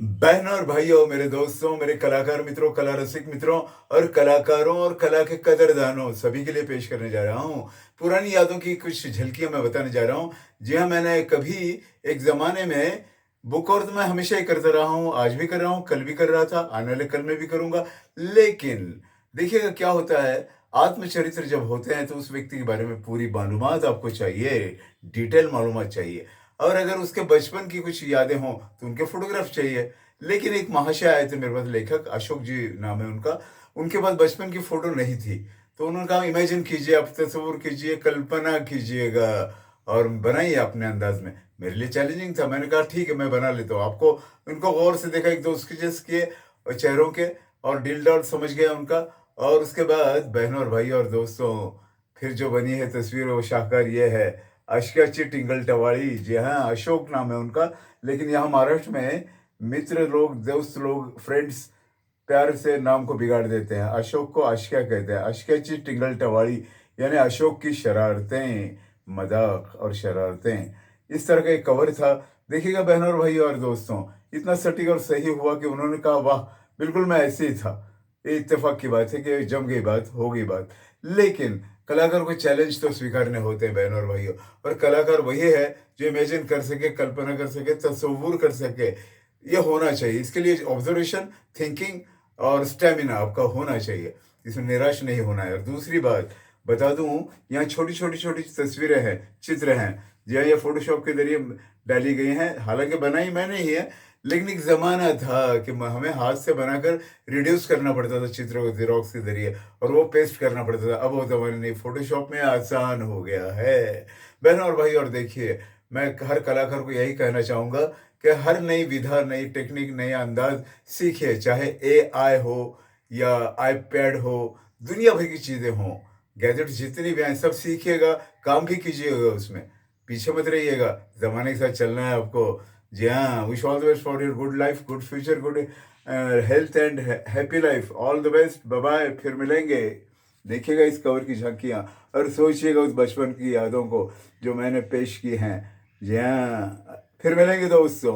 बहनों और भाइयों, मेरे दोस्तों, मेरे कलाकार मित्रों, कला रसिक मित्रों और कलाकारों और कला के कदरदानों सभी के लिए पेश करने जा रहा हूँ। पुरानी यादों की कुछ झलकियाँ मैं बताने जा रहा हूँ। जी हाँ, मैंने कभी एक ज़माने में बुक और तो मैं हमेशा ही करता रहा हूँ, आज भी कर रहा हूँ, कल भी कर रहा था, आने वाले कल में भी करूँगा। लेकिन देखिएगा क्या होता है, आत्मचरित्र जब होते हैं तो उस व्यक्ति के बारे में पूरी मालूमात आपको चाहिए, डिटेल मालूमात चाहिए। और अगर उसके बचपन की कुछ यादें हों, तो उनके फ़ोटोग्राफ चाहिए। लेकिन एक महाशय आए थे मेरे पास, लेखक अशोक जी नाम है उनका, उनके पास बचपन की फ़ोटो नहीं थी। तो उन्होंने कहा इमेजिन कीजिए, आप तसव्वुर कीजिए, कल्पना कीजिएगा और बनाइए अपने अंदाज़ में। मेरे लिए चैलेंजिंग था, मैंने कहा ठीक है मैं बना लेता हूँ। आपको उनको गौर से देखा, 1-2 स्केचेस किए और चेहरों के और डिल-डॉल समझ गया उनका। और उसके बाद बहनों और भाइयों और दोस्तों, फिर जो बनी है तस्वीर वो शाहकार ये है, अश्क्याची टिंगल टवाली। जी हाँ, अशोक नाम है उनका, लेकिन यहाँ महाराष्ट्र में मित्र लोग, दोस्त लोग, फ्रेंड्स प्यार से नाम को बिगाड़ देते हैं। अशोक को अश्क्या कहते हैं, अश्क्याची टिंगल टवाली, यानी अशोक की शरारतें, मज़ाक और शरारतें। इस तरह का एक कवर था। देखिएगा बहनों और भाइयों और दोस्तों, इतना सटीक और सही हुआ कि उन्होंने कहा वाह! बिल्कुल मैं ऐसे ही था। ये इत्तेफ़ाक की बात है कि जम गई बात, हो गई बात। लेकिन कलाकार को चैलेंज तो स्वीकारने होते हैं बहनों और भाइयों, और कलाकार वही है जो इमेजिन कर सके, कल्पना कर सके, तसव्वुर कर सके। ये होना चाहिए। इसके लिए ऑब्जर्वेशन, थिंकिंग और स्टैमिना आपका होना चाहिए। इसमें निराश नहीं होना है। और दूसरी बात बता दूँ, यहाँ छोटी-छोटी तस्वीरें हैं, चित्र हैं। जी हाँ, ये फ़ोटोशॉप के ज़रिए डाली गई हैं। हालाँकि बनाई मैंने ही है, लेकिन एक ज़माना था कि म हमें हाथ से बनाकर रिड्यूस करना पड़ता था चित्र को ज़ेरॉक्स के ज़रिए, और वो पेस्ट करना पड़ता था। अब वो ज़माना नहीं, फ़ोटोशॉप में आसान हो गया है। बहनों और भाइयों और देखिए, मैं हर कलाकार को यही कहना चाहूँगा कि हर नई विधा, नई टेक्निक, नया अंदाज़ सीखिए, चाहे एआई हो या आईपैड हो, दुनिया भर की चीज़ें हों, गैजेट्स जितनी भी हैं सब सीखिएगा, काम भी कीजिएगा उसमें। पीछे मत रहिएगा, ज़माने के साथ चलना है आपको। जी हाँ, wish all the best for your good life, good future, good health and happy life. All the best, bye bye, फिर मिलेंगे। देखिएगा इस कवर की झांकियाँ और सोचिएगा उस बचपन की यादों को जो मैंने पेश की हैं। जी हाँ, फिर मिलेंगे दोस्तों।